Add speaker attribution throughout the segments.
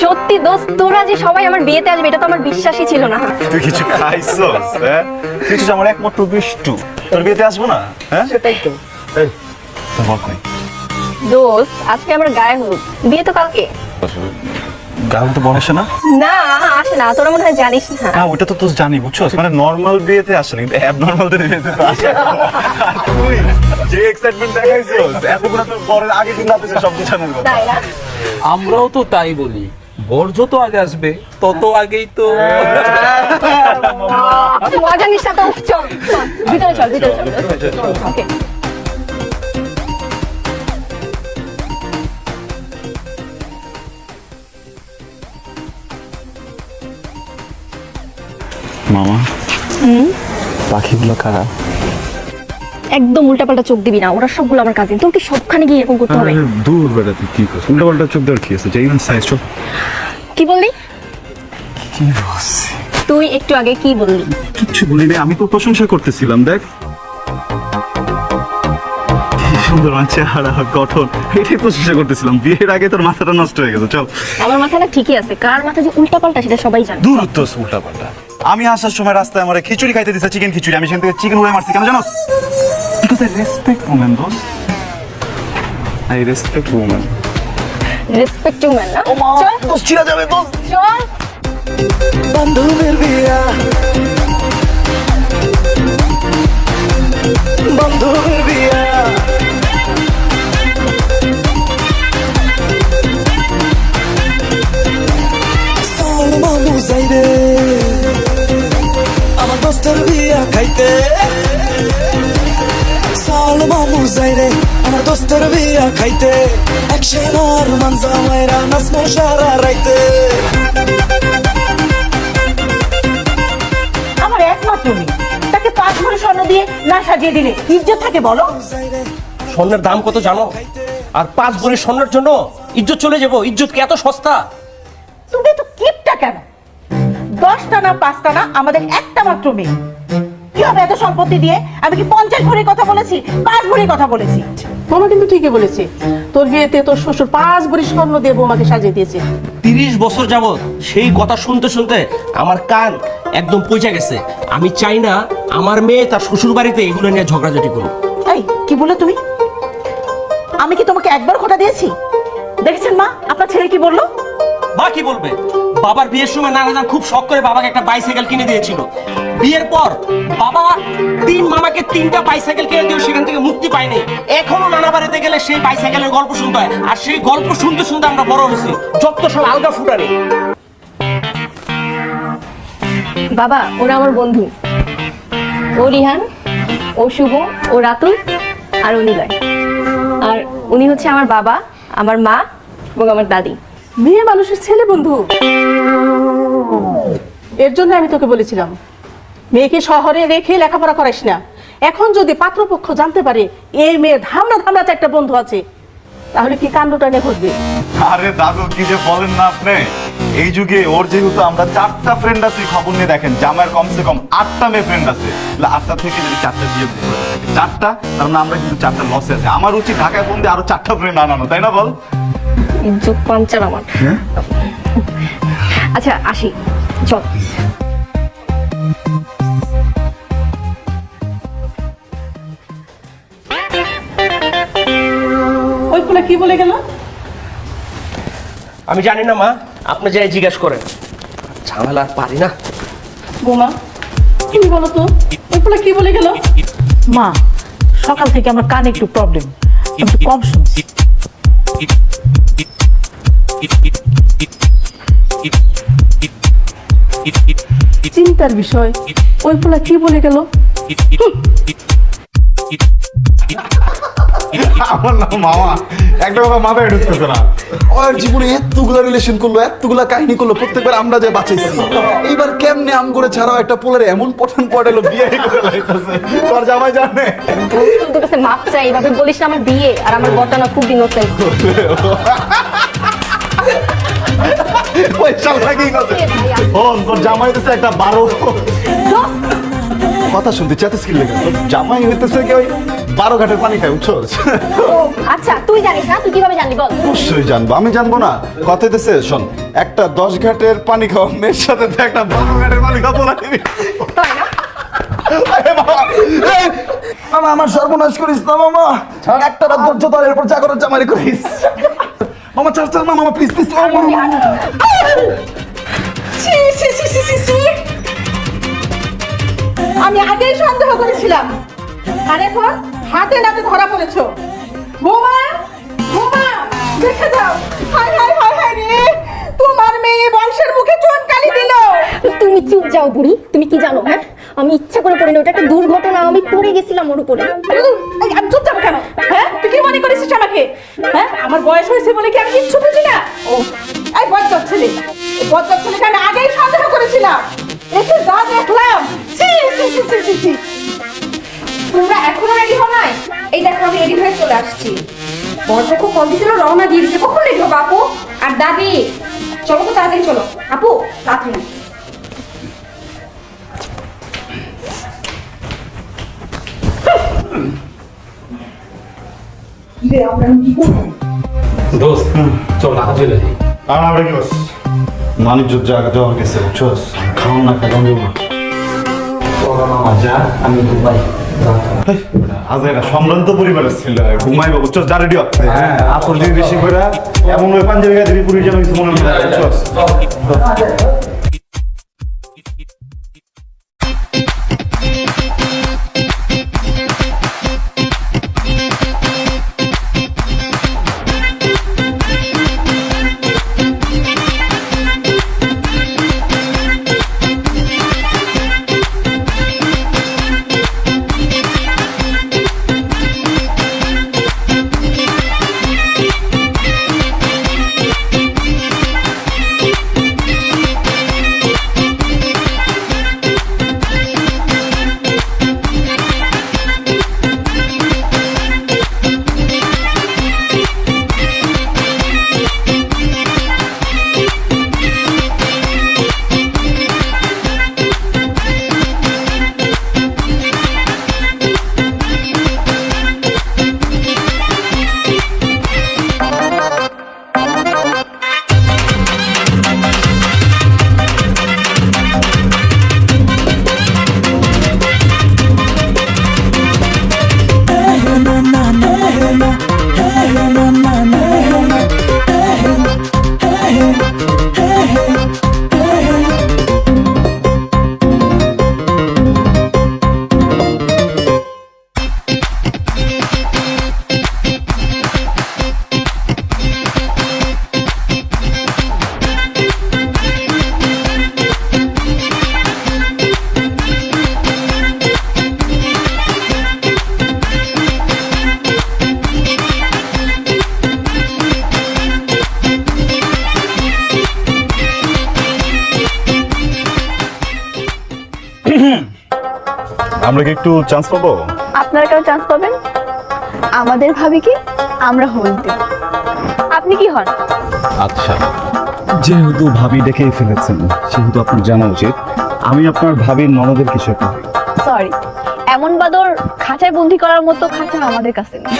Speaker 1: সত্যি দোস্ত, তোরা যে সবাই আমার বিয়েতে আসবে এটা তো আমার বিশ্বাসই ছিল না।
Speaker 2: তুই কিছু খাইছস? হ্যাঁ, কিছু আমার একমাত্র বিষ্টু তোর বিয়েতে আসবো না? হ্যাঁ
Speaker 1: সেটাই তো।
Speaker 2: এই বল নাই
Speaker 1: দোস্ত, আজকে আমার গায়ে হলুদ, বিয়ে তো কালকে।
Speaker 2: গাউন তো বসে না?
Speaker 1: না আসে না, তোরা মনে হয় জানিস না।
Speaker 2: হ্যাঁ ওটা তো তুই জানি, বুঝছস, মানে নরমাল বিয়েতে আসে না, কিন্তু অ্যাবনরমালদের বিয়েতে তো আসে। তুই যে এক্সাইটমেন্ট দেখাইছস এতগুলো তো পরের আগে দিন রাতে সব জানার কথা।
Speaker 1: তাই না?
Speaker 3: আমরাও তো তাই বলি, বর যত আগে আসবে তত আগেই তো।
Speaker 1: মজা নিস না তো, চল চল ভিতরে চল, ভিতরে চল। ওকে
Speaker 2: মামা, পাখিগুলো কারা?
Speaker 1: একদম উল্টাপাল্টা চোখ দিবি না, ওরা সবগুলো আমার কাজিন। তোর কি সবখানে গিয়ে এরকম করতে হবে?
Speaker 2: দূর বেড়া, তুই কি করছিস? উল্টা পাল্টা চোখ দেওয়ার কি আছে? যে ইভেন সাইজ চোখ।
Speaker 1: কি বললি?
Speaker 2: কি বলছিস
Speaker 1: তুই একটু আগে কি বললি?
Speaker 2: কিচ্ছু বলিনি, আমি তো প্রশংসা করতেছিলাম। দেখ কি সুন্দর আমার চেহারা, গঠন, এটাই প্রশংসা করতেছিলাম। বিয়ের আগে তোর মাথাটা নষ্ট হয়ে গেছে। চল।
Speaker 1: আমার মাথা না ঠিকই আছে, কার মাথা যে উল্টাপাল্টা সেটা সবাই জানে।
Speaker 2: দূর তো উল্টা পাল্টা। আমি আসার সময় রাস্তায় আমার খিচুড়ি খাইতে দিছে, চিকেন খিচুড়ি, আমি সেখান থেকে চিকেন উড়ে মারছি। কেন জানোস? Because I respect women those, I respect women.
Speaker 1: Respect to man না? চল
Speaker 2: দোস ছিড়া যাবে দোস।
Speaker 1: চল।
Speaker 4: বন্ধুদের বিয়া, বন্ধুদের বিয়া, চল মামু যাই রে আমার দোস্তের বিয়া খাইতে, চল মামু যাই রে আমার দোস্তের বিয়া খাইতে, একশানার মানজা মাইরা নাচমো সারা রাইতে।
Speaker 5: আমার একমাত্র মেয়ে, তাকে 5 ভরি স্বর্ণ দিয়ে না সাজিয়ে দিলে ইজ্জত থাকে বলো?
Speaker 3: স্বর্ণের দাম কত জানো? আর 5 ভরি স্বর্ণের জন্য ইজ্জত চলে যাবো? ইজ্জত কি এত সস্তা?
Speaker 5: তুমি তো কিপটা কেন? 10টা না 5টা না, আমাদের একটা মাত্র মেয়ে, কি হবে এত সম্পত্তি দিয়ে? আমি কি 50 ভরির কথা বলেছি? 5 ভরির কথা বলেছি। মামা কিন্তু ঠিকই বলেছে, তোর বিয়েতে তোর শ্বশুর 5 ভরি স্বর্ণ দিয়ে বৌমাকে সাজিয়ে দিয়েছে।
Speaker 3: 30 বছর যাবত সেই কথা শুনতে শুনতে আমার কান একদম পচে গেছে। আমি চাই না আমার মেয়ে তার শ্বশুর বাড়িতে এগুলো নিয়ে ঝগড়াঝাটি করুক।
Speaker 5: এই কি বলে তুমি? আমি কি তোমাকে একবার খোটা দিয়েছি? দেখেছেন মা, আপনার ছেলে কি বললো?
Speaker 3: মা কি বলবে? বাবার বিয়ের সময় নানাজান খুব শখ করে বাবাকে একটা বাইসাইকেল কিনে দিয়েছিল। বিয়ের পর বাবা 3 মামাকে 3টা বাইসাইকেল কিনে দিয়েও সেখান থেকে মুক্তি পায়নি। এখনো নানা বাড়িতে গেলে সেই বাইসাইকেলের গল্প শুনতে হয়, আর সেই গল্প শুনতে শুনতে আমরা বড় হয়েছি। যত সব আলগা ফুটারে।
Speaker 1: বাবা, ওরা আমার বন্ধু। ও রিহান, ও শুভ, ও রাতুল, আর ও নিলয়। আর উনি হচ্ছে আমার বাবা, আমার মা এবং আমার দাদি।
Speaker 5: মেয়ে মানুষের ছেলে বন্ধু, এর জন্য আমি তোকে বলেছিলাম মেয়েকে শহরে রেখে লেখাপড়া করাইস না। এখন যদি পাত্রপক্ষ জানতে পারে এই মেয়ে ধামড়া ধামড়া একটা বন্ধু আছে, তাহলে কি কাণ্ডটা নিয়ে ঘটবে?
Speaker 2: আরে দাদু কি যে বলেন না আপনি, এই যুগে ওর যেহেতু আমরা 4টা ফ্রেন্ড আছি, খবর নিয়ে দেখেন জামাইয়ের কমসে কম 8টা মেয়ে ফ্রেন্ড আছে। 8টা থেকে যদি 4টা দিয়ে 4টা, তার মানে আমরা কিন্তু 4টা লসে আছে। আমার উচিত ঢাকায় ফোন দিয়ে আরো 4টা ফ্রেন্ড আনানো, তাই না বল?
Speaker 1: ইজ্জত পাঞ্চার আমার। আচ্ছা আসি, চল।
Speaker 5: ওই ফুলে কি বলে গেল?
Speaker 3: আমি জানি না মা, আপনি যাই জিজ্ঞেস করেন। ঝামেলা আর পারি না।
Speaker 5: বোমা তুমি বলো তো, ওই ফুলে কি বলে গেল? মা, সকাল থেকে আমার কানে একটু প্রবলেম, একটু কম শুনছি। চিন্তার বিষয়, ওই ফুলা কি বলে গেল?
Speaker 2: আমার নাম মামা, একটা কথা মাথায় ঢুকতেছে না। ওর জীবনে এতগুলা রিলেশন করলো, এতগুলা কাহিনী করলো, প্রত্যেকবার আমরা যে বাঁচাইছি। এইবার কেমনে আম করে ছাড়াও একটা পোলারে এমন পঠান পটাইলো, বিয়ে করে লাইতাছে। তোর জামাই জানে?
Speaker 1: তোর কাছে মাপ চাই, এইভাবে বলিস না আমার বিয়ে আর আমার বরটা না খুব ইনোসেন্ট।
Speaker 2: ওই শালা কি কথা? শোন, তোর জামাই হইতেছে একটা 12 কথা শুনতে চাইতেছ কি লেগে? তোর জামাই হইতেছে কি ওই 12 ঘাটের পানি খায়, বুঝছো?
Speaker 1: ও আচ্ছা, তুই জানিস না? তুই কিভাবে জানলি বল?
Speaker 2: অবশ্যই জানবো, আমি জানবো না? কথা হইতেছে, শোন, একটা 10 ঘাটের পানি খাওয়া মেয়ের সাথে তো একটা 12 ঘাটের পানি খাবো না।
Speaker 1: তাই না?
Speaker 2: মামা, আমার সর্বনাশ করিস না মামা। একটা রাত ধৈর্য ধর, এরপর যা করার জামাই করিস। মামা চার চার, মামা প্লিজ প্লিজ।
Speaker 5: ছি, ছি, ছি, ছি, ছি, ছি। আমি আগেই সন্দেহ করেছিলাম, আর এখন হাতে নাতে ধরা পড়েছো। বোমা, বোমা, দেখে যাও। হায় হায় হায় হায় রে, তোমার মেয়ে বংশের মুখে চুনকালি দিল।
Speaker 1: তুমি চুপ যাও বুড়ি, তুমি কি জানো? হ্যাঁ, আমি ইচ্ছা করে পড়িনি, ওটা একটা দুর্ঘটনা, আমি পড়ে গেছিলাম ওর উপরে।
Speaker 5: এই, আমি চুপ যাবো কেন? হ্যাঁ, তুই কি মনে করেছিস আমাকে? হ্যাঁ, আমার বয়স হয়েছে বলে কি আমি কিচ্ছু বুঝি না? ও, এই বজ্জাত ছেলে, এই বজ্জাত ছেলেকে আমি আগেই সন্দেহ করেছিলাম। এসে যা দেখলাম, ছি ছি ছি ছি ছি ছি।
Speaker 6: তোমরা এখনো রেডি হও নাই? এই দেখো আমি রেডি হয়ে চলে আসছি। বড় কল দিছিল, রওনা দিয়ে দিছে। কখন রেডি হবো আপু? আর দাদি, চলো তো তাড়াতাড়ি চলো। আপু তাড়াতাড়ি।
Speaker 3: দোস্ত চল ঢাকা চলে যাই।
Speaker 2: আর আমরা কি বস মানিজ্য জায়গা দেওয়া গেছে, বুঝছস? খাওয়ান না, খাওয়ান দেবো না।
Speaker 3: মামা যা, আমি দুবাই।
Speaker 2: আজ একটা সম্ভ্রান্ত পরিবারের ছিল, ঘুমাইবো, বুঝছস? যা রেডি হচ্ছে। হ্যাঁ, আসল যদি বেশি করে এমন ওই পাঞ্জাবি গায়ে পুরী যেন কিছু মনে হয়, বুঝছস? আমরা কি একটু চান্স পাবো?
Speaker 1: আপনারা কেউ চান্স পাবেন? আমাদের ভাবি কি আমরা হোল্ড দেব। আপনি কি হন?
Speaker 2: আচ্ছা, যেহেতু ভাবি ডেকেই ফেলেছেন, সেহেতু আপনার জানা উচিত আমি আপনার ভাবির ননদের কিছু একটা।
Speaker 1: সরি, এমন বাদর খাঁচায় বন্দি করার মতো খাঁচা আমাদের কাছে নেই।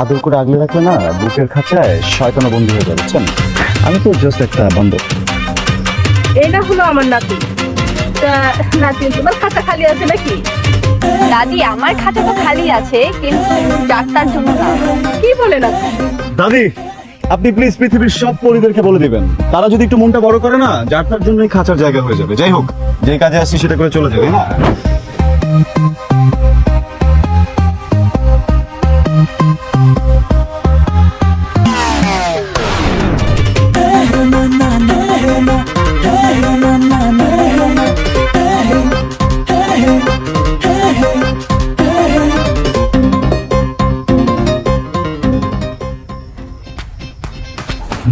Speaker 2: আদর করে আগলে রাখলে না, বুকের খাঁচায় শয়তানা বন্দী হয়ে যাচ্ছেন। আমি তো জাস্ট একটা বান্ধব।
Speaker 5: এটা হলো আমার নাতি। নাতি, তোমার খাতা খালি আছে নাকি?
Speaker 1: দাদি, আমার খাঁচা তো খালি আছে, কিন্তু ডাক্তার জন্য না।
Speaker 5: কি বলে না?
Speaker 2: দাদি, আপনি প্লিজ পৃথিবীর সব পরিদেরকে বলে দিবেন, তারা যদি একটু মনটা বড় করে না, যার তার জন্যই খাঁচার জায়গা হয়ে যাবে। যাই হোক, যে কাজে আসছি সেটা করে চলে যাবে না।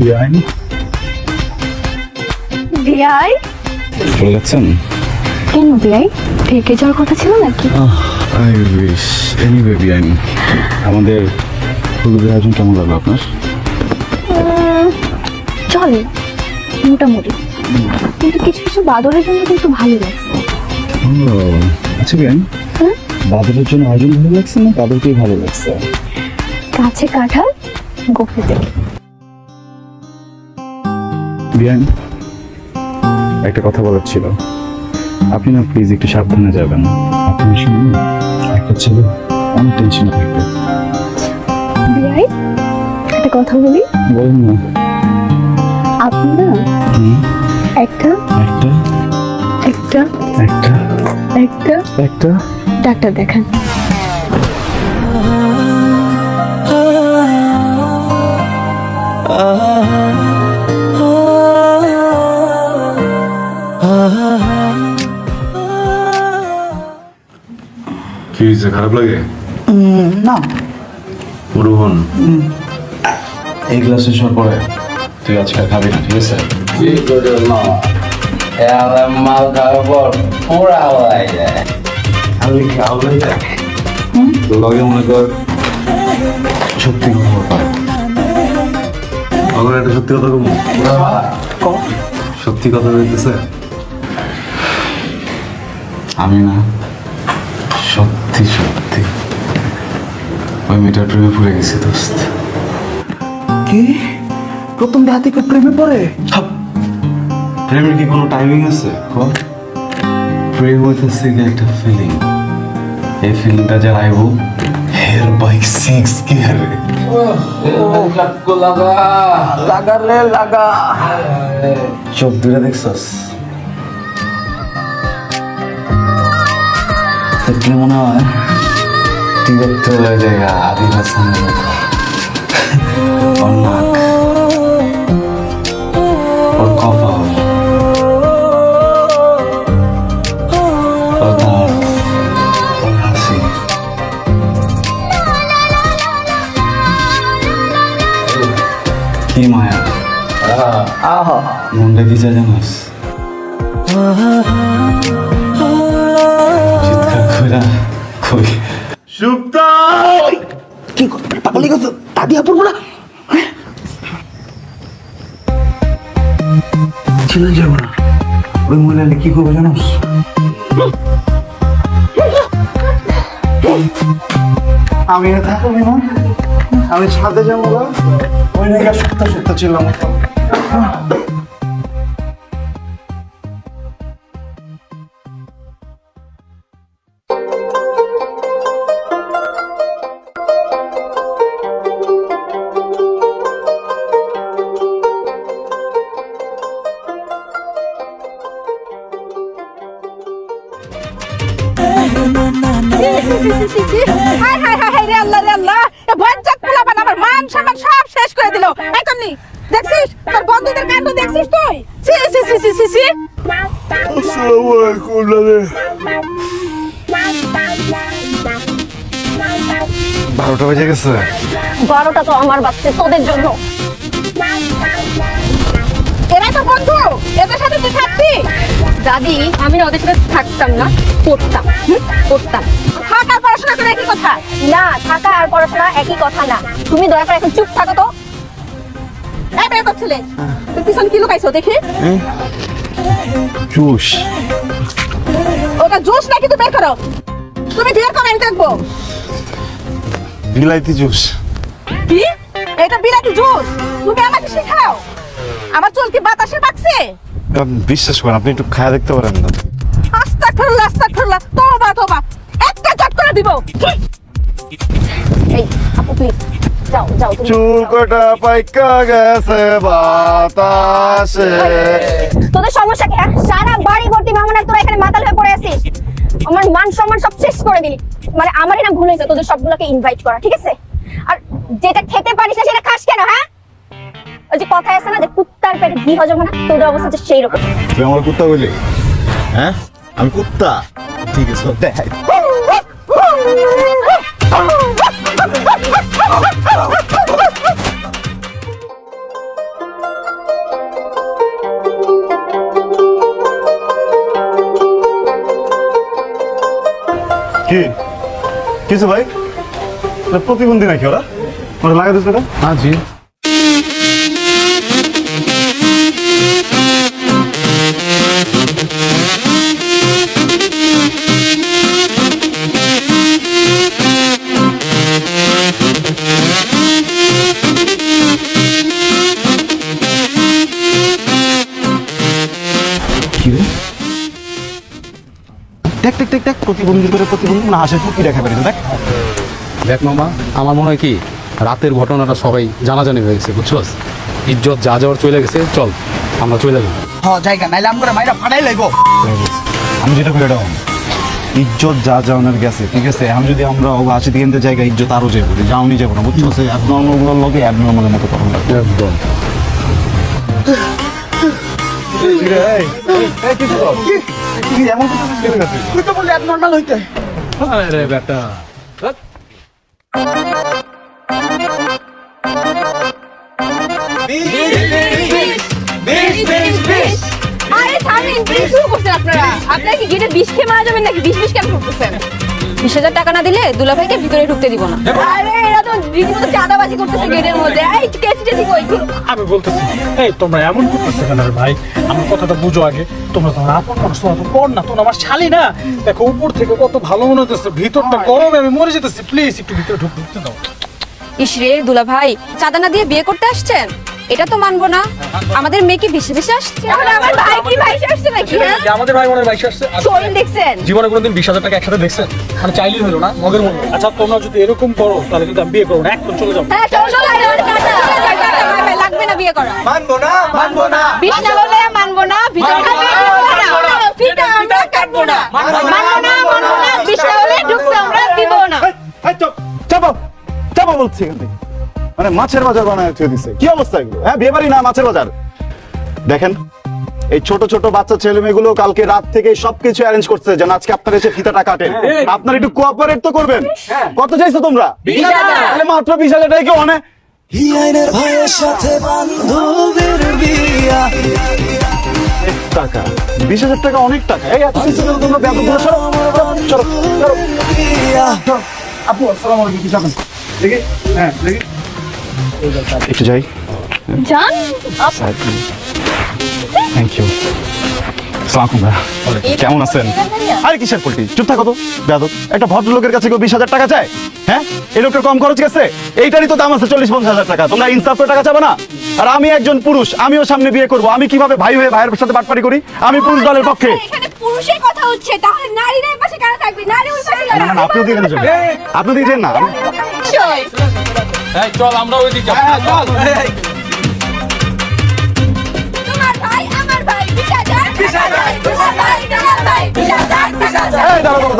Speaker 2: বিআইন
Speaker 1: বিয়াই
Speaker 2: চলে যাচ্ছেন?
Speaker 1: কেন বিয়াই থেকে যাওয়ার কথা ছিল নাকি?
Speaker 2: আই উইশ এনিওয়ে বিআইন, আমাদের হলুদের আয়োজন কেমন লাগলো আপনার?
Speaker 1: চলে মোটামুটি, কিন্তু কিছু কিছু বাদরের জন্য কিন্তু ভালো লাগছে।
Speaker 2: আচ্ছা বিআইন, বাদরের জন্য আয়োজন ভালো লাগছে না বাদরকেই ভালো লাগছে?
Speaker 1: কাছে কাঁঠাল গোফে দেবে।
Speaker 2: বিআইন, একটা কথা বলার ছিল। আপনি না প্লিজ একটু সাবধানে যাবেন। আপনি শুনুন, একটা ছেলে অনেক টেনশনে থাকবে।
Speaker 1: বিয়াই একটা কথা বলি,
Speaker 2: বলুন না।
Speaker 1: আপনি না একটা
Speaker 2: একটা
Speaker 1: একটা
Speaker 2: একটা
Speaker 1: একটা
Speaker 2: একটা
Speaker 1: ডাক্তার দেখান।
Speaker 2: কি হয়েছে, খারাপ লাগে?
Speaker 5: না
Speaker 2: রোহন, এই ক্লাস শেষ হওয়ার পরে তুই আজকে আর খাবি না, ঠিক আছে?
Speaker 7: মাল খাওয়ার পর পুরা হয়ে যায়।
Speaker 2: আমি খাওয়াই যায় তো লগে মনে কর সত্যি কথা পারে। আমার একটা সত্যি কথা কম, সত্যি কথা বলতেছে। আমি না সত্যি সত্যি ওই মেয়েটার প্রেমে পড়ে গেছি দোস্ত।
Speaker 4: কি প্রথম দেখাতে কেউ প্রেমে পড়ে?
Speaker 2: প্রেমের কি কোনো টাইমিং আছে? প্রেম হইতেছে কি একটা ফিলিং, এই ফিলিংটা যার আইব হের বাইক 6 গিয়ারে।
Speaker 4: লাগা রে লাগা।
Speaker 2: চোখ দূরে দেখছস? দেখলে মনে হয় টিবেট জায়গা আদিল হাসানের মতো। ওর নাক, ওর কপাল, ওর দাঁত, ওর হাসি। কি মায়া,
Speaker 4: আহা
Speaker 2: মনটা কি চায় জানোস? চিৎকার কইরা কই সুপ্তা
Speaker 4: কি পাগলি গেছো? দাদিয়া পড়বো না, ছিল যাবো না। ওই মহিলা কি করবে জানোস?
Speaker 2: আমি থাকবো না, আমি ছাদে যাবো না। ওই নাকি সপ্তাহ সপ্তাহ ছিলাম।
Speaker 5: হাই হাই হাই হাই রে আল্লাহ রে আল্লাহ, এ ভজ্জাত পোলাপান আমার মান সম্মান সব শেষ করে দিল। এই তন্নি দেখছিস তোর বন্ধুদের কাণ্ড দেখছিস তুই? সি সি সি সি সি সি।
Speaker 2: আসসালামু আলাইকুম দাদা। 12টা বেজে গেছে।
Speaker 1: 12টা তো আমার বাচ্চা তোদের জন্য।
Speaker 5: এরা তো বন্ধু, এদের সাথে তুই থাকবি?
Speaker 1: দাদি আমি না ওদের সাথে থাকতাম না, পড়তাম। পড়তাম।
Speaker 5: থাকার পড়াশোনা করে একই কথা।
Speaker 1: না, থাকা আর পড়াশোনা একই কথা না। তুমি দয়া করে এখন চুপ থাকো তো।
Speaker 5: এই বের করছিলে তুই পিছনে কি লুকাইছো দেখি?
Speaker 2: জুস
Speaker 5: ওটা জুস নাকি তুই বের করো? তুমি বের করো, আমি দেখবো।
Speaker 2: বিলাইতি জুস।
Speaker 5: কি এটা বিলাতি জুস? তুমি আমাকে শেখাও? আমার চুল কি বাতাসে পাকছে?
Speaker 2: বিশ্বাস করেন, আপনি একটু খায়া দেখতে পারেন না?
Speaker 5: আস্তাগফিরুল্লাহ আস্তাগফিরুল্লাহ, তওবা তওবা, একটা চট করে দিব।
Speaker 1: এই আপু প্লিজ যাও যাও তুমি।
Speaker 2: চুল কটা পাইকা গেছে বাতাসে।
Speaker 1: তোদের সমস্যা কি? সারা বাড়ি ভর্তি মেহমান আর তোরা এখানে মাতাল হয়ে পড়ে আছিস। আমার মান সম্মান সব শেষ করে দিলি। মানে আমারই না ভুল হয়েছে তোদের সবগুলোকে ইনভাইট করা, ঠিক আছে? আর যেটা খেতে পারিস না সেটা খাস কেন? হ্যাঁ, ওই যে কথা আছে না যে কুত্তার পেটে ঘি হজম হয় না, তোদের অবস্থা হচ্ছে সেই রকম।
Speaker 2: তুই আমার কুত্তা বলি? হ্যাঁ আমি কুত্তা? ঠিক আছে দেখ। কিছু ভাই এটা প্রতিবন্ধী নাকি ওরা ওরা লাগাই দিচ্ছে এটা?
Speaker 8: हाँ जी
Speaker 2: দেখ দেখ দেখ দেখ প্রতিবন্ধী করে প্রতিবন্ধী না হাসে কি দেখা পারি দেখ।
Speaker 8: দেখ মামা আমার মনে হয় কি রাতের ঘটনাটা সবাই জানাজানি হয়ে গেছে বুঝছস ইজ্জত যা যাওয়ার চলে গেছে চল আমরা চলে যাবো
Speaker 5: জায়গা নাইলে আমরা মাইরা ফাটাই লাগবো।
Speaker 2: আমি যেটা করে এটাও ইজ্জত যা যাওয়ার গেছে ঠিক আছে এখন যদি আমরা হাসি দিকে জায়গায় ইজ্জত আরো যাবো যাওনি যাবো না বুঝছো অ্যাবনর্মালগুলোর লগে অ্যাবনর্মালের মতো কথা লাগবে
Speaker 8: একদম
Speaker 5: তুই তো বললি অ্যাবনর্মাল হইতে।
Speaker 8: আরে বেটা
Speaker 1: আরে থামিন, কি শুরু করছেন আপনারা? আপনারা কি গেটে বিষ খেয়ে মারা যাবেন নাকি? বিষ কেন করতেছেন? 20,000 টাকা না দিলে দুলাভাইকে ভিতরে ঢুকতে দিব না। আরে এরা তো রীতিমতো চাঁদাবাজি করতেছে গেটের মধ্যে। এই কেসি টেসি কই?
Speaker 9: আমি বলতেছি এই তোমরা এমন করতেছো কেন রে ভাই আমার কথাটা বুঝো আগে তোমরা তোমার আপন মানুষ তোমরা তো পড় না তোমরা আমার শালি না দেখো উপর থেকে কত ভালো মনে হতেছে ভিতরটা গরমে আমি মরে যেতেছি প্লিজ একটু ভিতরে ঢুকতে দাও
Speaker 6: ইসরে দুলাভাই চাঁদা না দিয়ে বিয়ে করতে আসছেন এটা তো মানবো না আমাদের মেয়ে কি বেশি বেশি আসছে
Speaker 1: তাহলে আমার ভাই কি ভাইসে আসছে নাকি? হ্যাঁ?
Speaker 9: আমাদের ভাই বোনের বাইশ আসছে
Speaker 1: শরীর দেখছেন?
Speaker 9: জীবনে কোনোদিন 20,000 টাকা একসাথে দেখছেন মানে চাইলেই হলো না মগের মতো আচ্ছা তোমরা যদি এরকম করো তাহলে কিন্তু আমি বিয়ে করবো না একদম চলে যাবো
Speaker 1: হ্যাঁ চলো
Speaker 6: লাগবে না বিয়ে করা
Speaker 2: মানবো না
Speaker 1: বিষ না হলে মানবো না, ফিতা আমরা কাটবো না, মানবো না, বিষ না হলে ঢুকতে আমরা দিব না।
Speaker 2: চাপা বলছি এখান থেকে মানে মাছের বাজার বানায় থুয়ে দিছে কি অবস্থা এগুলো হ্যাঁ বিয়ে বাড়ি না মাছের বাজার দেখেন এই ছোট ছোট বাচ্চা ছেলে মেয়েগুলো কালকে রাত থেকে সবকিছু অ্যারেঞ্জ করছে যেন আজকে আপনারা এসে ফিতাটা কাটেন আপনারা একটু কোঅপারেট তো করবেন কত চাইছো তোমরা 20,000 তাহলে মাত্র 20,000 টাকা কি অনেক
Speaker 4: হিয়াইনের ভাইয়ের সাথে বান্ধবীর বিয়া
Speaker 2: টাকা 20,000 টাকা অনেক টাকা এই এত কিছু করে তোমরা ব্যাপক করে সরো সরো সরো
Speaker 4: বিয়া
Speaker 2: আপু আসসালামু আলাইকুম কি যাবেন দেখি হ্যাঁ দেখি একটু যাই
Speaker 1: জান
Speaker 2: থ্যাংক ইউ কেমন আছেন আরে কিসের পোল্ট্রি চুপ থাকো তো বেয়াদব একটা ভদ্রলোকের কাছে কেউ 20,000 টাকা চায় হ্যাঁ এই লোকটা কম খরচ গেছে এইটারই তো দাম আছে 40-50,000 টাকা তোমরা ইনসাফ করে টাকা চাবে না আর আমি একজন পুরুষ আমিও সামনে বিয়ে করব আমি কিভাবে ভাই হয়ে ভাইয়ের সাথে বাটপারি করি আমি পুরুষ দলের পক্ষে
Speaker 1: এখানে পুরুষের কথা হচ্ছে তাহলে নারীরা এই পাশে কেন থাকবে? নারী ওই পাশে
Speaker 2: না না আপনিও দিকে যাবেন আপনি দিকে না
Speaker 8: এই চল আমরা ওই দিকে
Speaker 1: তোমার ভাই আমার ভাই 20,000 দুলাভাই আমার ভাই 20,000
Speaker 2: এই দাঁড়াও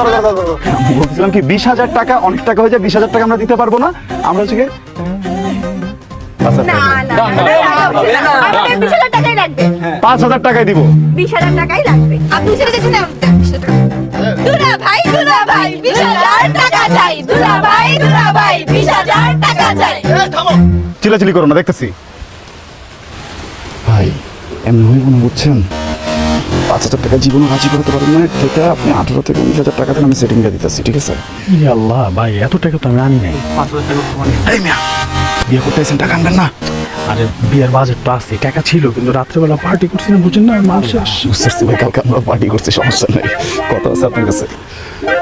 Speaker 2: বলছিলাম কি 20,000 টাকা অনেক টাকা হয়ে যায় 20,000 টাকা আমরা দিতে পারবো না আমরা হচ্ছে কি
Speaker 1: না আমাদের 20,000 টাকাই লাগবে
Speaker 2: 5,000 টাকাই দিব
Speaker 1: 20,000 টাকাই লাগবে আপনি ছেড়ে দিয়েছেন দুলাভাই 20,000 টাকা চাই দুলাভাই 20,000 টাকা চাই
Speaker 2: চিল্লাচিল্লি করো না দেখতেছি ভাই এমন হয়ে মনে বুঝছেন 5,000 টাকা জীবনে রাজি করতে পারবেন না থেকে আপনি 18 থেকে 19,000 টাকা দেন আমি সেটিংটা দিতেছি ঠিক আছে
Speaker 9: আল্লাহ ভাই এত টাকা তো আমি আনি নাই
Speaker 2: এই মিয়া বিয়ে করতে এসেছেন টাকা আনবেন না
Speaker 9: আরে বিয়ের বাজেট তো আছে টাকা ছিল কিন্তু রাত্রেবেলা পার্টি করছি না বুঝেন না মাল শেষ
Speaker 2: বুঝতেছি ভাই কালকে আমরা পার্টি করছি সমস্যা নেই কত আছে আপনার কাছে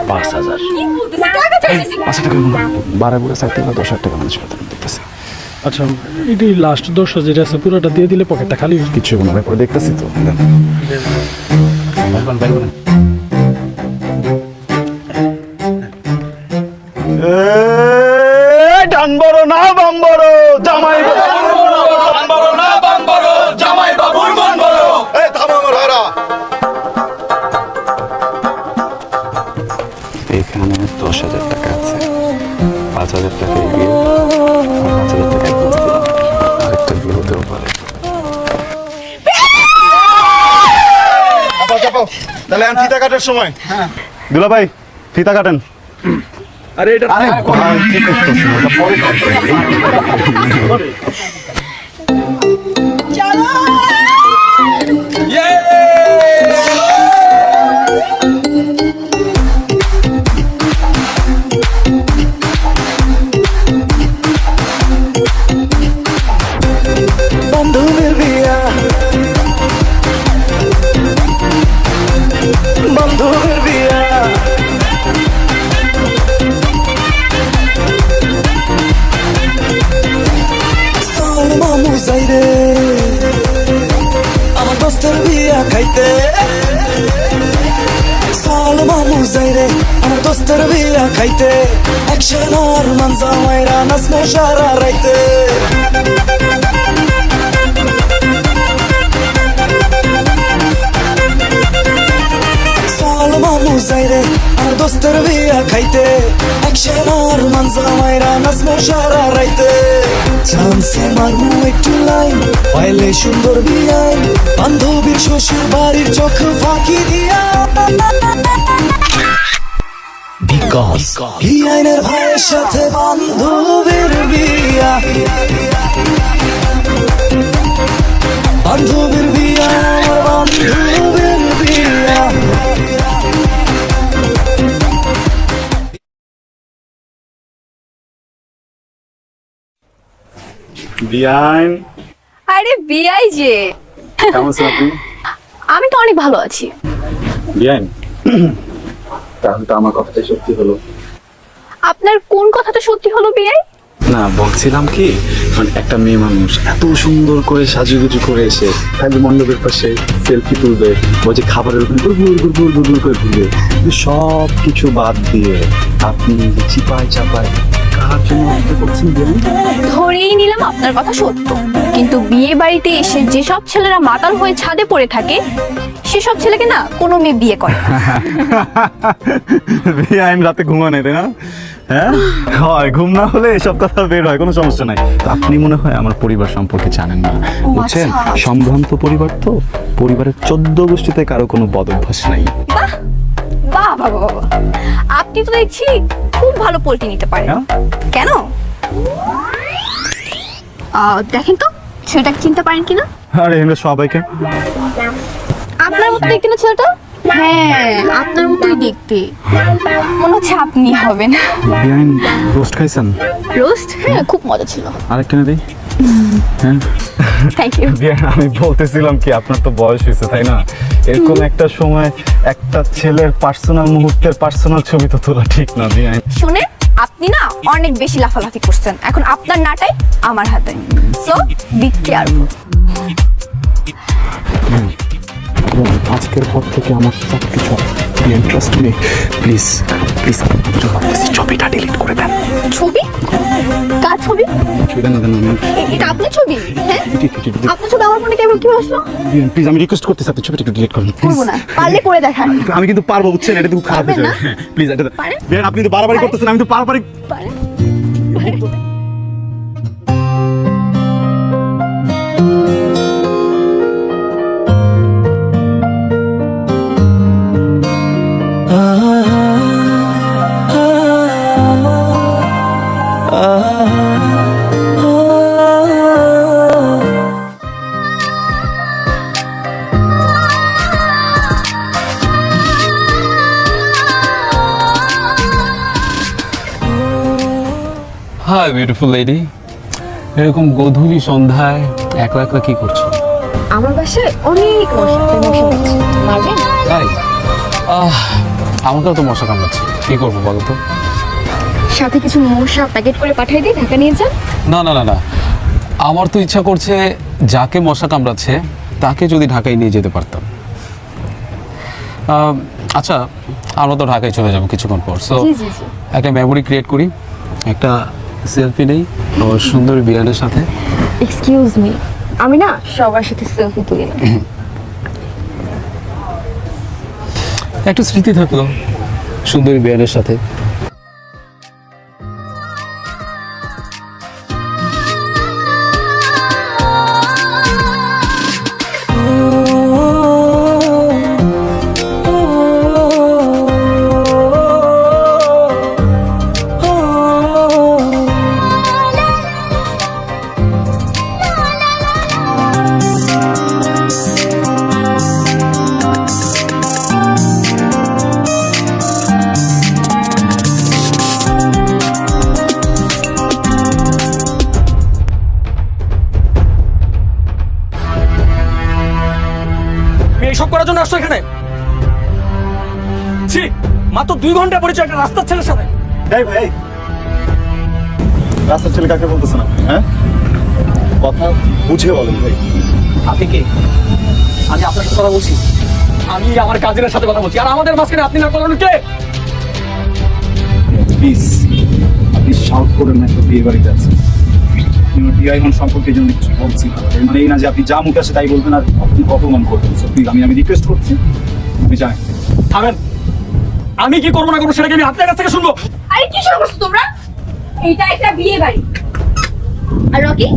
Speaker 9: 5,000
Speaker 1: কি বলতেছে টাকা চাইতেছি
Speaker 2: 5,000 টাকা বারে বুড়ে 7 থেকে 10,000 টাকা মানুষ করতে দেখতেছি
Speaker 9: আচ্ছা এটাই লাস্ট 10,000 যেটা আছে পুরোটা দিয়ে দিলে পকেটটা খালি
Speaker 2: কিছু না ভাই পরে দেখতেছি তো ডান বড় না বাম বড় জামাই বাবুর মন বড় এই থামো আমার ভাইরা এখানে 10,000 টাকা আছে 5,000 টাকা দিয়ে 5,000 টাকা অ্যাডভান্স দিলাম আরেকটা বিয়ে হতেও পারে তাহলে আমি ফিতা কাটার সময় দুলা ভাই ফিতা কাটেন আরে এটা আরে ভাই কি করতেছেন এটা পরে চলো
Speaker 4: খাইতে চল মামু যাই রে আমার দোস্তের বিয়া খাইতে একশন আর মানজা মাইরা নাচমো সারা রাইতে চল মামু যাই রে আমার দোস্তের বিয়া খাইতে একশন আর মানজা মাইরা নাচমো সারা রাইতে চান্সে মারমু একটু লাইন পাইলে সুন্দর বিয়াই বান্ধবীর শ্বশুর বাড়ির চোখ ফাঁকি দিয়া বিকজ হিয়াইনের ভাইয়ের সাথে বান্ধবীর বিয়া বান্ধবীর বিয়া আমার বান্ধবীর বিয়া
Speaker 8: বিয়াইন
Speaker 1: আরে বিআই যে,
Speaker 8: কেমন আছেন আপনি?
Speaker 1: আমি তো অনেক ভালো আছি।
Speaker 8: বিয়াইন তাহলে তো আমার কথাটাই সত্যি হলো।
Speaker 1: আপনার কোন কথাটা সত্যি হলো বিআই?
Speaker 8: না বলছিলাম কি, মানে একটা মেয়ে মানুষ এত সুন্দর করে সাজুগুজু করে এসে খালি মণ্ডপের পাশে সেলফি তুলবে, ওই যে খাবারের উপরে গুড় করে ঘুরবে, কিন্তু সব কিছু বাদ দিয়ে আপনি যে চিপায় চাপায় কার জন্য অপেক্ষা করছেন বিয়াইন?
Speaker 1: ধরেই নিলাম আপনার কথা সত্য, কিন্তু বিয়ে বাড়িতে এসে যেসব ছেলেরা মাতাল হয়ে ছাদে পড়ে থাকে সেসব ছেলেকে না কোনো মেয়ে বিয়ে করে না।
Speaker 2: বিয়াইন রাতে ঘুমা নেই তাই না? হ্যাঁ হয়, ঘুম না হলে এসব কথা বের হয়, কোনো সমস্যা নাই। তো আপনি মনে হয় আমার পরিবার সম্পর্কে জানেন না, বুঝছেন? সম্ভ্রান্ত পরিবার তো, পরিবারের 14 গোষ্ঠীতে কারো কোনো বদ অভ্যাস নাই।
Speaker 1: বাহ বাহ বাহ বাহ বাহ। আপনি তো দেখছি খুব ভালো পোল্ট্রি নিতে পারেন।
Speaker 2: হ্যাঁ?
Speaker 1: কেন দেখেন তো ছেলেটাকে চিনতে পারেন কিনা?
Speaker 2: আরে এমনি সবাইকে
Speaker 1: আপনার মতো দেখতে না ছেলেটা? হ্যাঁ আপনার মতোই দেখতে, মনে হচ্ছে আপনি হবেন।
Speaker 2: বিয়াইন রোস্ট খাইছেন?
Speaker 1: রোস্ট? হ্যাঁ খুব মজা ছিল।
Speaker 2: আরেকটা নেই? হ্যাঁ
Speaker 1: থ্যাংক ইউ।
Speaker 2: বিয়াইন আমি বলতেছিলাম কি, আপনার তো বয়স হয়েছে তাই না? এরকম একটা সময় একটা ছেলের পার্সোনাল মুহূর্তের পার্সোনাল ছবি তো তোলা ঠিক না বিয়াইন।
Speaker 1: শুনে আপনি না অনেক বেশি লাফালাফি করছেন, এখন আপনার নাটাই আমার হাতে, সো বি কেয়ারফুল।
Speaker 8: আজকের পর থেকে আমার সব কিছু ট্রাস্ট মি, প্লিজ প্লিজ ছবিটা ডিলিট করে দেন।
Speaker 1: ছবি? কার ছবি?
Speaker 8: ছবিটা না দেন
Speaker 1: এটা আপনার ছবি? হ্যাঁ আপনার ছবি আমার ফোনে কেমন কিভাবে আসলো?
Speaker 8: প্লিজ, আমি রিকোয়েস্ট করতেছি আপনি ছবিটা একটু ডিলিট করুন প্লিজ।
Speaker 1: করবো না, পারলে করে দেখান।
Speaker 2: আমি কিন্তু পারবো, বুঝছেন? এটা খুব খারাপ হয়ে
Speaker 1: পারবেন
Speaker 2: যাবে। প্লিজ এটা
Speaker 1: পারেন?
Speaker 2: বিয়াইন আপনি তো বারবারই করতেছেন, আমি তো বারবারই।
Speaker 1: পারেন?
Speaker 8: হাই বিউটিফুল লেডি, এরকম গধূলি সন্ধ্যায় একলা একলা কি করছো?
Speaker 1: আমার বাসায় অনেক মশা হচ্ছে, মারবেন?
Speaker 8: তাই আমাকেও তো মশা কামড়াচ্ছে, কি করবো বলো তো?
Speaker 1: সাথে কিছু মশা প্যাকেট করে পাঠিয়ে দিই, ঢাকা নিয়ে যান।
Speaker 8: না না না না, আমার তো ইচ্ছা করছে যাকে মশা কামড়াচ্ছে তাকে যদি ঢাকায় নিয়ে যেতে পারতাম। আচ্ছা আমরা তো ঢাকায় চলে যাবো কিছুক্ষণ পর, সো
Speaker 1: জি জি জি।
Speaker 8: একটা মেমোরি ক্রিয়েট করি, একটা সেলফি নেই আমার সুন্দর বিয়ানের সাথে।
Speaker 1: এক্সকিউজ মি, আমি না সবার সাথে সেলফি তুলি না।
Speaker 8: একটু স্মৃতি থাকলো সুন্দরী বিয়ানের সাথে।
Speaker 3: এইসব করার জন্য আসছো এখানে? ছি, মাত্র 2 ঘন্টা পরিচয় একটা রাস্তার ছেলের সাথে।
Speaker 2: এই ভাই, রাস্তার ছেলে কাকে বলতেছেন আপনি? হ্যাঁ কথা বুঝে বলেন ভাই।
Speaker 3: আপনি কে?
Speaker 9: আমি আপনার সাথে কথা বলছি, আমি আমার কাজিনের সাথে কথা বলছি, আর আমাদের মাঝখানে আপনি না করলেন কে? প্লিজ আপনি শাউট করেন না, একটা বিয়ে বাড়িতে আছে। ডিআইমন সম্পর্কে জন্য কিছু বলছি না, এর মানে এই না যে আপনি যা মুখে আসে তাই বলবেন আর আপনি অপমান করবেন। সো প্লিজ আমি রিকোয়েস্ট করছি, আপনি যান। থামেন, আমি কি করবো না করবো সেটা কি আমি আপনার কাছ থেকে শুনবো?
Speaker 6: আরে কি শুরু করছো তোমরা? এটা একটা বিয়ে বাড়ি। আর রকি,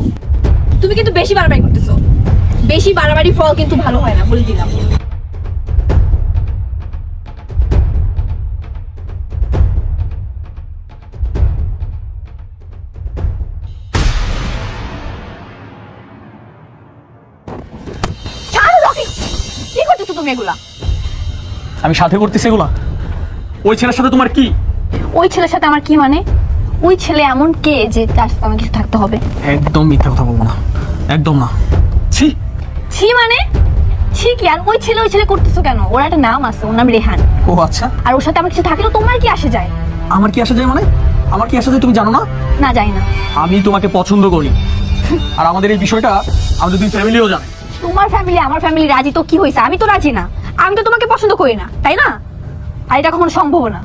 Speaker 6: তুমি কিন্তু বেশি বাড়াবাড়ি করতেছো। বেশি বাড়াবাড়ি ফল কিন্তু ভালো হয় না, বলে দিলাম। ছাড়ো রকি, কি করতেছো তুমি এগুলা?
Speaker 9: আমি সাথে করতেছি এগুলা? ওই ছেলের সাথে তোমার কি?
Speaker 1: ওই ছেলের সাথে আমার কি মানে? ওই ছেলে এমন কে যে তার সাথে আমার কিছু থাকতে হবে?
Speaker 9: একদম মিথ্যা কথা বলবো না, একদম না। ছি
Speaker 1: ছি মানে? ছি কি? আর ওই ছেলে করতেছো কেন? ওর একটা নাম আছে, ওর নাম রেহান।
Speaker 9: ও আচ্ছা,
Speaker 1: আর ওর সাথে আমার কিছু থাকলেও তোমার কি আসে যায়?
Speaker 9: আমার কি আসা যায় মানে? আমার কি আসা যায় তুমি জানো না?
Speaker 1: না, জানি না।
Speaker 9: আমি তোমাকে পছন্দ করি, আর আমাদের এই বিষয়টা আমাদের দুই ফ্যামিলিও জানে।
Speaker 1: তোমার ফ্যামিলি আমার ফ্যামিলি রাজি তো কি হয়েছে? আমি তো রাজি না, আমি তো তোমাকে পছন্দ করি না, তাই না? আর এটা কখনো সম্ভব না।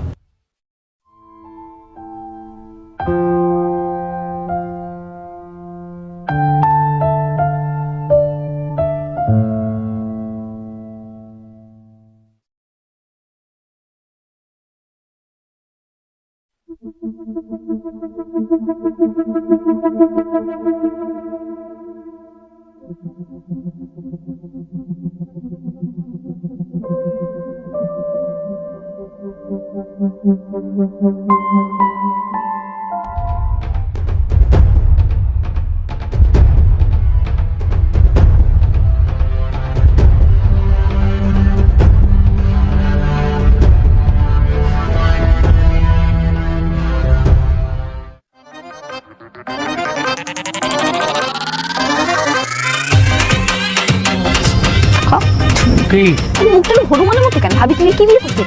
Speaker 1: মুখটা হনুমানের মতো কেন? ভাবি তুমি কি বিয়ে করছো?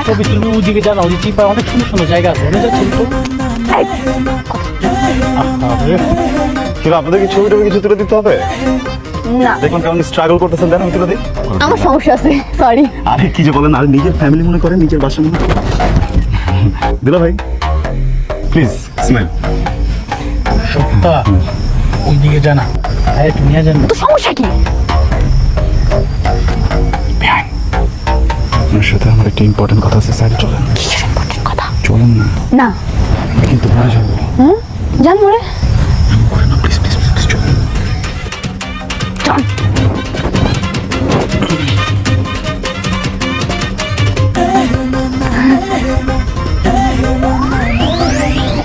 Speaker 9: ছবি তুমি ওদিকে জানো, ওই চিপায় অনেক সুন্দর সুন্দর জায়গা আছে, ওখানে যাচ্ছি তো।
Speaker 2: কিন্তু আপনাদের কি ছবি টবি কিছু তুলে দিতে হবে?
Speaker 1: না,
Speaker 2: দেখুন কেমন স্ট্রাগল করতেছেন, দেন আমি তুলে দিই।
Speaker 1: আমার সমস্যা আছে, সরি।
Speaker 2: আরে কি যে বলেন, আর নিজের ফ্যামিলি মনে করেন, নিজের বাসা মনে করেন। দিলা ভাই প্লিজ স্মাইল।
Speaker 9: সত্তা ওইদিকে জানা, একটু নিয়ে যান।
Speaker 1: তো সমস্যা কি?
Speaker 8: আপনার সাথে আমার একটা ইম্পর্টেন্ট কথা আছে, স্যার চলেন।
Speaker 1: কিসের ইম্পর্টেন্ট কথা?
Speaker 8: চলেন না,
Speaker 1: না
Speaker 8: কিন্তু মরে যাবো।
Speaker 1: জান মরে
Speaker 8: প্লিজ প্লিজ প্লিজ চলেন।
Speaker 1: চল।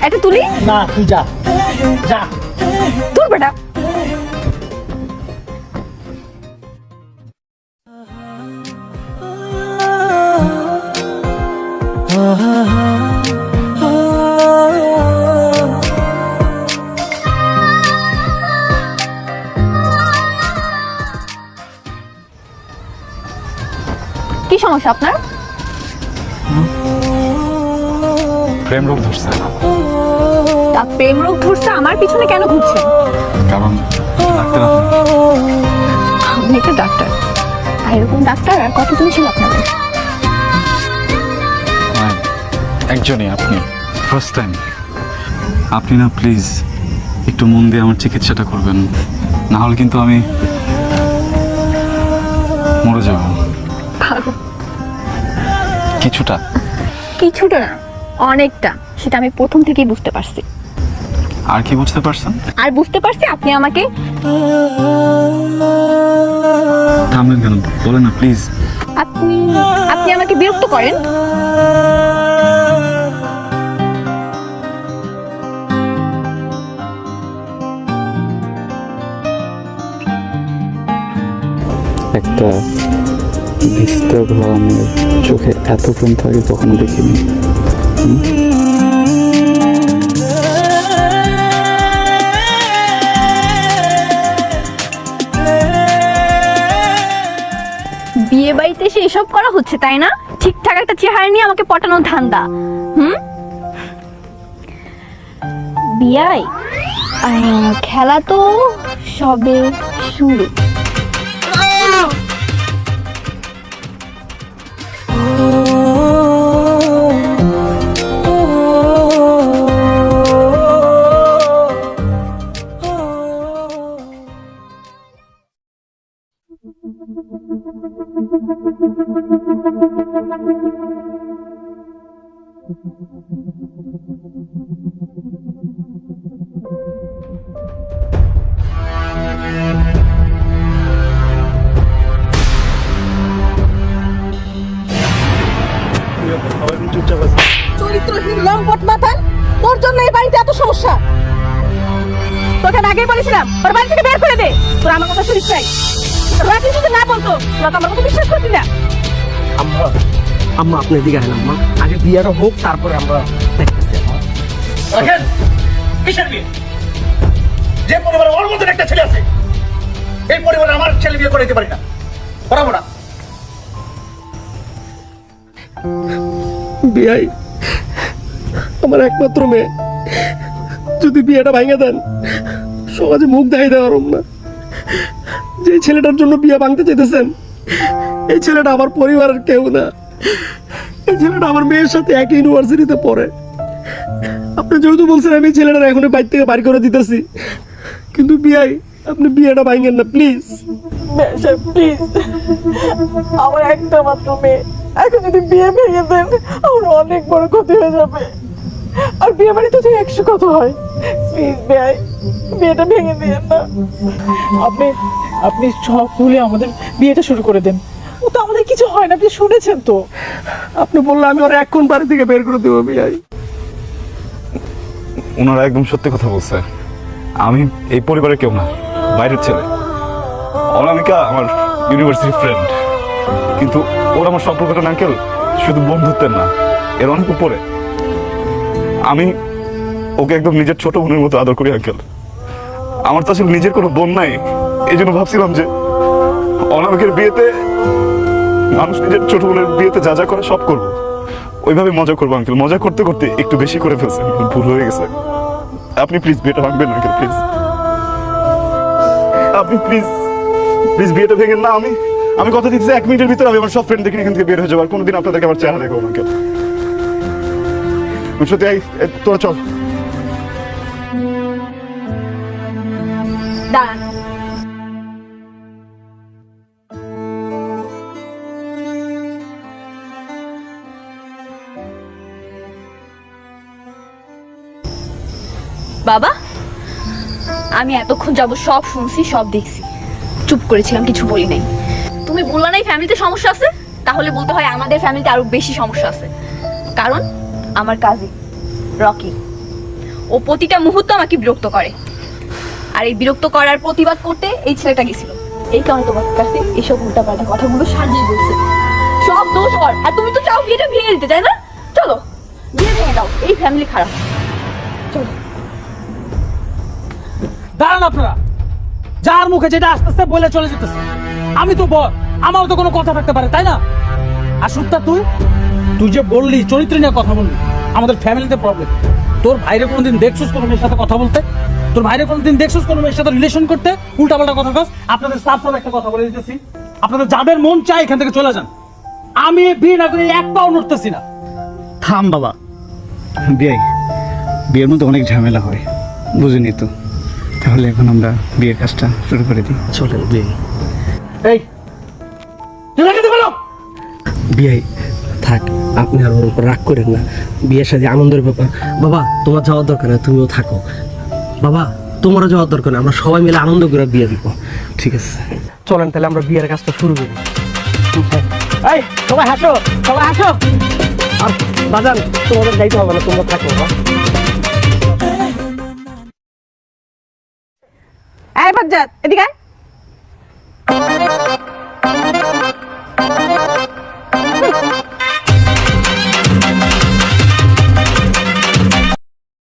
Speaker 1: এটা তুলি
Speaker 9: না তুই যা যা।
Speaker 1: তোর বেটা। কি সমস্যা আপনার?
Speaker 8: প্রেম রোগ ধরছে।
Speaker 1: তা প্রেম রোগ ধরছে, আমার পিছনে কেন ঘুরছেন?
Speaker 8: কারণ ডাক্তার
Speaker 1: আপনি একটা ডাক্তার, আর এরকম ডাক্তার আর কতজন ছিল আপনাদের?
Speaker 8: একজনই, আপনি ফার্স্ট টাইম। আপনি না প্লিজ একটু মন দিয়ে আমার চিকিৎসাটা করবেন, না হলে কিন্তু আমি মরে যাব। কিছুটা
Speaker 1: কিছুটা না, অনেকটা। সেটা আমি প্রথম থেকেই বুঝতে পারছি।
Speaker 8: আর কি বুঝতে পারছেন?
Speaker 1: আর বুঝতে পারছি আপনি আমাকে
Speaker 8: থামলেন কেন? বলেন না প্লিজ।
Speaker 1: আপনি আপনি আমাকে বিরক্ত করেন।
Speaker 8: একটা ডিস্টার্ব হওয়া আমার চোখে এত প্রেম থাকে কখনো দেখিনি।
Speaker 1: বিয়ে বাড়িতে এসে এসব করা হচ্ছে, তাই না? ঠিকঠাক একটা চেহারা নিয়ে আমাকে পটানোর ধান্দা। বিয়াই খেলা তো সবে শুরু।
Speaker 5: চরিত্রহীন লম্পট মাথান, তোর জন্য এই বাড়িতে এত সমস্যা। তোকে আমি আগেই বলেছিলাম তোর বাড়ি থেকে বের করে দে। তোর আমার কথা শুনিস নাই। তোরা কিছু যদি না বলতো তোরা তো আমার কথা বিশ্বাস করবি না।
Speaker 3: আম্মা আম্মা আপনি এদিকে আসেন আম্মা, আগে বিয়েটা হোক তারপরে আমরা দেখতেছি।
Speaker 9: দেখেন কিসের বিয়ে? যে পরিবারে ওর মধ্যে একটা ছেলে আছে, এই পরিবারে আমার ছেলে বিয়ে করে দিতে পারি না, করাবো না।
Speaker 3: বিয়াই আমার একমাত্র মেয়ে, যদি বিয়েটা ভাঙে দেন সমাজে মুখ দেখাই দেওয়ার না। যে ছেলেটার জন্য বিয়ে ভাঙতে চাইতেছেন এই ছেলেটা আমার পরিবারের কেউ না। এই ছেলেটা আমার মেয়ের সাথে একই ইউনিভার্সিটিতে পড়ে। আপনি যেহেতু বলছেন আমি ছেলেটা এখন বাইর থেকে বাড়ি করে দিতেছি, কিন্তু বিয়াই আপনি বিয়েটা ভাঙেন না প্লিজ।
Speaker 5: প্লিজ, আমার একটা মাত্র মেয়ে, এখন যদি বিয়ে ভেঙে দেন আমার অনেক বড় ক্ষতি হয়ে যাবে। আর বিয়ে বাড়িতে তো 100 কথা হয়। প্লিজ ভাই, বিয়েটা ভেঙে দিয়েন না। আপনি সব ভুলে আমাদের বিয়েটা শুরু করে দেন। ও তো আমাদের কিছু হয় না, আপনি শুনেছেন তো।
Speaker 3: আপনি বললে আমি ওরা এখন বাড়ি থেকে বের করে দেবো বিয়াই।
Speaker 2: ওনারা একদম সত্যি কথা বলছে। আমি এই পরিবারের কেউ না, বাইরের ছেলে। অনামিকা আমার ইউনিভার্সিটি ফ্রেন্ড, কিন্তু ওর আমার সম্পর্কটা না আঙ্কেল শুধু বন্ধুত্বের না, এর অনেক উপরে। আমি ওকে একদম নিজের ছোট বোনের মতো আদর করি আঙ্কেল। আমার তো আসলে নিজের কোনো বোন নাই, এই জন্য ভাবছিলাম যে অনামিকের বিয়েতে মানুষ নিজের ছোট বোনের বিয়েতে যা যা করে সব করবো, ওইভাবে মজা করবো আঙ্কেল। মজা করতে করতে একটু বেশি করে ফেলছে, ভুল হয়ে গেছে। আপনি প্লিজ বিয়েটা ভাঙবেন না আঙ্কেল, প্লিজ। আপনি প্লিজ প্লিজ বিয়েটা ভেঙেন না। আমি কথা দিচ্ছি 1 মিনিটের ভিতরে আমি আমার সব ফ্রেন্ড দেখে এখান থেকে বের হয়ে যাবো। আর কোনোদিন আপনাদেরকে আমার চেহারা দেখবো না আঙ্কেল। সত্যি তোরা চল।
Speaker 1: দাঁড়ান, বাবা আমি এতক্ষণ যাব সব শুনছি, সব দেখছি, চুপ করেছিলাম, কিছু বলি নাই। তুমি বললা নাই ফ্যামিলিতে সমস্যা আছে, তাহলে বলতে হয় আমাদের ফ্যামিলিতে আরো বেশি সমস্যা আছে। কারণ আমার কাজিন রকি, ও প্রতিটা মুহূর্ত আমাকে বিরক্ত করে। আর এই বিরক্ত করার প্রতিবাদ করতে এই ছেলেটা গেছিল। এই কারণে তোমার কাছে এসব উল্টাপাল্টা কথাগুলো সাজিয়ে বলছে। সব দোষ ওর। আর তুমি তো চাও বিয়েটা ভেঙে দিতে, তাই না? চলো বিয়ে ভেঙে দাও, এই ফ্যামিলি খারাপ। চলো।
Speaker 9: দাঁড়ান আপনারা, যার মুখে যেটা আসতেছে বলে চলে যেতেছে। আমি তো বল, আমারও তো কোনো কথা থাকতে পারে, তাই না? আর সুত্তা তুই যে বললি চরিত্র নিয়ে কথা বললি, আমাদের ফ্যামিলিতে প্রবলেম। তোর ভাইরে কোনোদিন দেখছিস কোনো মেয়ের সাথে কথা বলতে? তোর ভাইরে কোনোদিন দেখছিস কোনো মেয়ের সাথে রিলেশন করতে? উল্টাপাল্টা কথা কস। আপনাদের সাফ একটা কথা বলে দিতেছি, আপনাদের যাদের মন চায় এখান থেকে চলে যান। আমি বিয়ে না করে এক পাও নড়তেছি না।
Speaker 8: থাম বাবা, বিয়ের মধ্যে অনেক ঝামেলা হয়, বুঝিনি তো। তাহলে এখন আমরা বিয়ের কাজটা শুরু করে দিই।
Speaker 3: চলেন বিয়ে।
Speaker 9: এই তুই রেখে দে বলো।
Speaker 3: বিয়াই থাক, আপনি আর ওর উপর রাগ করেন না। বিয়ের সাথে আনন্দের ব্যাপার। বাবা তোমার যাওয়ার দরকার না, তুমিও থাকো। বাবা তোমারও যাওয়ার দরকার না, আমরা সবাই মিলে আনন্দ করে বিয়ে দিব।
Speaker 8: ঠিক আছে,
Speaker 3: চলেন তাহলে আমরা বিয়ের কাজটা শুরু করি।
Speaker 9: এই সবাই হাসো, সবাই হাসো।
Speaker 3: আর বাজান তোমাদের যাইতে হবে না, তোমরা থাকো।
Speaker 5: এই বাজ্জাত, এদিকে আয়।